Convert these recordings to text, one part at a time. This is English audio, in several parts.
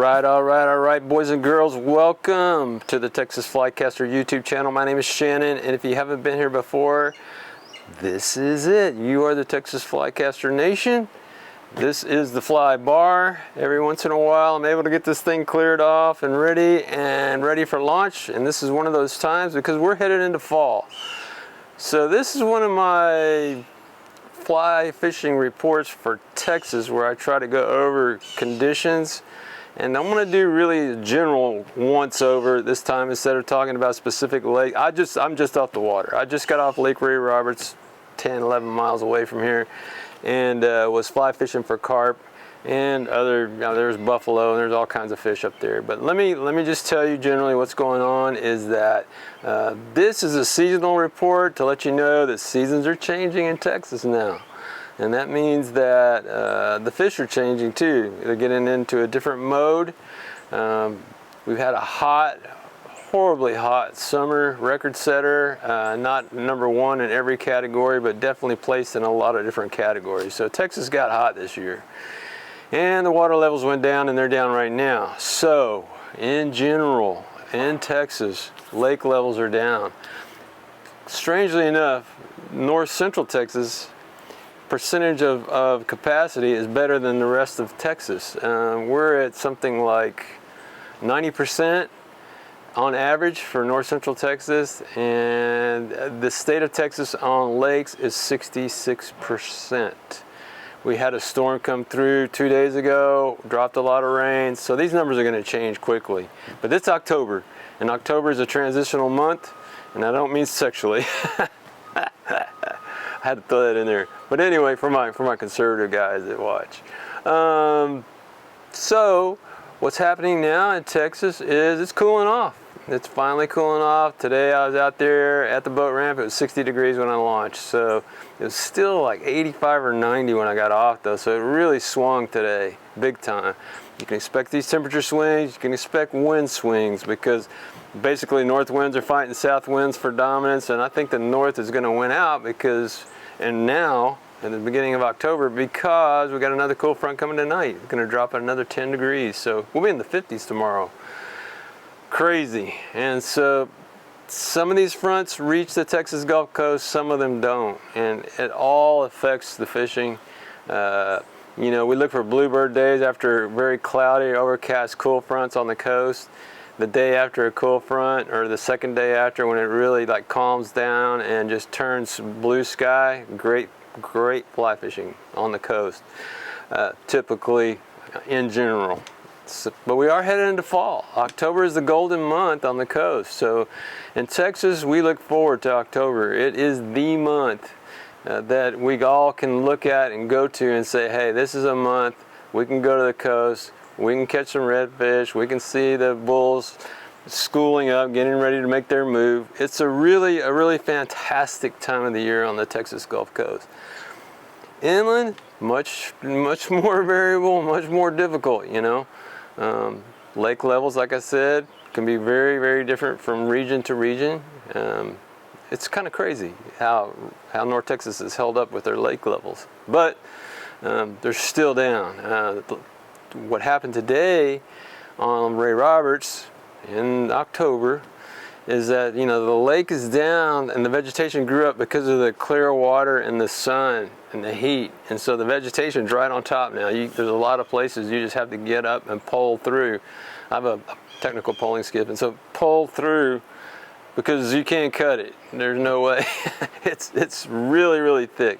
All right, boys and girls, welcome to the Texas Flycaster YouTube channel. My name is Shannon, and if you haven't been here before, this is it. You are the Texas Flycaster Nation. This is the fly bar. Every once in a while, I'm able to get this thing cleared off and ready for launch, and this is one of those times because we're headed into fall. So this is one of my fly fishing reports for Texas where I try to go over conditions, and I'm going to do really a general once over this time instead of talking about specific lake. I'm just off the water. I just got off Lake Ray Roberts, 10-11 miles away from here, and was fly fishing for carp and other, there's buffalo and there's all kinds of fish up there. But let me just tell you generally what's going on is that this is a seasonal report to let you know that seasons are changing in Texas now. And that means that the fish are changing too. They're getting into a different mode. We've had a horribly hot summer, record setter, not number one in every category, but definitely placed in a lot of different categories. So Texas got hot this year. And the water levels went down, and they're down right now. So in general, in Texas, lake levels are down. Strangely enough, north central Texas, percentage of capacity is better than the rest of Texas. We're at something like 90% on average for north central Texas, and the state of Texas on lakes is 66%. We had a storm come through 2 days ago, dropped a lot of rain, so these numbers are going to change quickly. But it's October, and October is a transitional month, and I don't mean sexually. I had to throw that in there. But anyway, for my conservative guys that watch. So what's happening now in Texas is it's cooling off. It's finally cooling off. Today I was out there at the boat ramp. It was 60 degrees when I launched. So it was still like 85 or 90 when I got off though. So it really swung today, big time. You can expect these temperature swings. You can expect wind swings because basically north winds are fighting south winds for dominance. And I think the north is going to win out because, and now, in the beginning of October, because we got another cool front coming tonight. It's going to drop another 10 degrees. So we'll be in the 50s tomorrow. Crazy. And so some of these fronts reach the Texas Gulf Coast, some of them don't, and it all affects the fishing. You know, we look for bluebird days after very cloudy, overcast, cool fronts on the coast. The day after a cool front, or the second day after, when it really like calms down and just turns blue sky, great fly fishing on the coast, typically in general. But we are headed into fall. October is the golden month on the coast. So in Texas, we look forward to October. It is the month that we all can look at and go to and say, hey, this is a month we can go to the coast, we can catch some redfish, we can see the bulls schooling up, getting ready to make their move. It's a really fantastic time of the year on the Texas Gulf Coast. Inland, much more variable, much more difficult, you know. Lake levels, like I said, can be very different from region to region. It's kind of crazy how North Texas is held up with their lake levels, but they're still down. What happened today on Ray Roberts in October is that, you know, the lake is down and the vegetation grew up because of the clear water and the sun and the heat, and so the vegetation's right on top now. There's a lot of places you just have to get up and pole through. I have a technical poling skiff, and so pole through because you can't cut it. There's no way. It's really thick.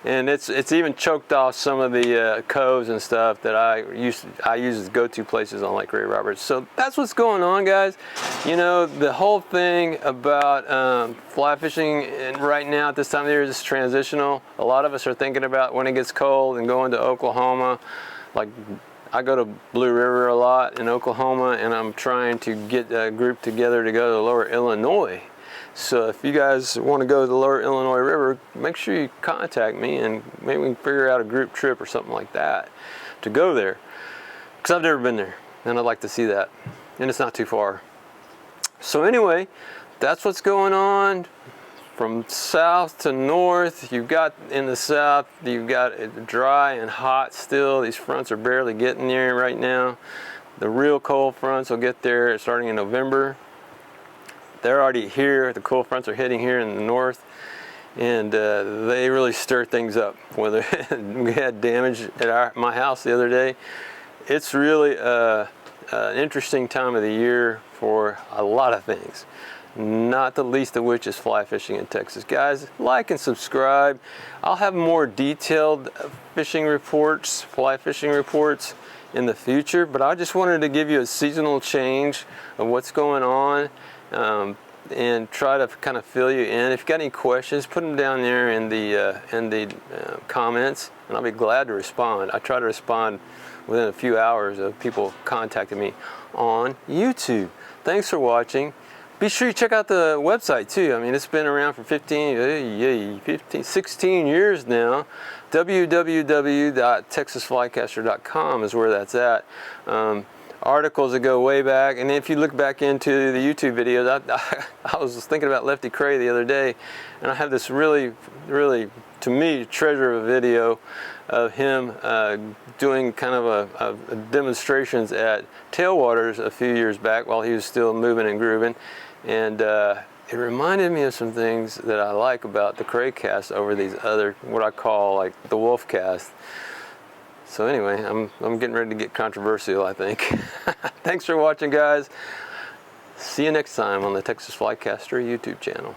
And it's even choked off some of the coves and stuff that I use as go-to places on Lake Ray Roberts. So that's what's going on, guys. You know, the whole thing about fly fishing and right now at this time of the year is transitional. A lot of us are thinking about when it gets cold and going to Oklahoma. Like, I go to Blue River a lot in Oklahoma, and I'm trying to get a group together to go to lower Illinois. So if you guys want to go to the lower Illinois River, make sure you contact me and maybe we can figure out a group trip or something like that to go there. Because I've never been there and I'd like to see that. And it's not too far. So anyway, that's what's going on. From south to north, you've got in the south, you've got it dry and hot still. These fronts are barely getting there right now. The real cold fronts will get there starting in November. They're already here. The cold fronts are hitting here in the north, and they really stir things up. Whether we had damage at my house the other day, it's really an interesting time of the year for a lot of things, not the least of which is fly fishing in Texas. Guys, like and subscribe. I'll have more detailed fishing reports, fly fishing reports in the future, but I just wanted to give you a seasonal change of what's going on, and try to kind of fill you in. If you got any questions, put them down there in the comments, and I'll be glad to respond. I try to respond within a few hours of people contacting me on YouTube. Thanks for watching. Be sure you check out the website too. I mean, it's been around for 16 years now. www.texasflycaster.com is where that's at. Articles that go way back, and if you look back into the YouTube videos, I was thinking about Lefty Cray the other day, and I have this really, to me, treasure of a video of him doing kind of a demonstrations at tailwaters a few years back while he was still moving and grooving, and it reminded me of some things that I like about the Cray cast over these other, what I call like the wolf cast. So anyway, I'm getting ready to get controversial, I think. Thanks for watching, guys. See you next time on the Texas Flycaster YouTube channel.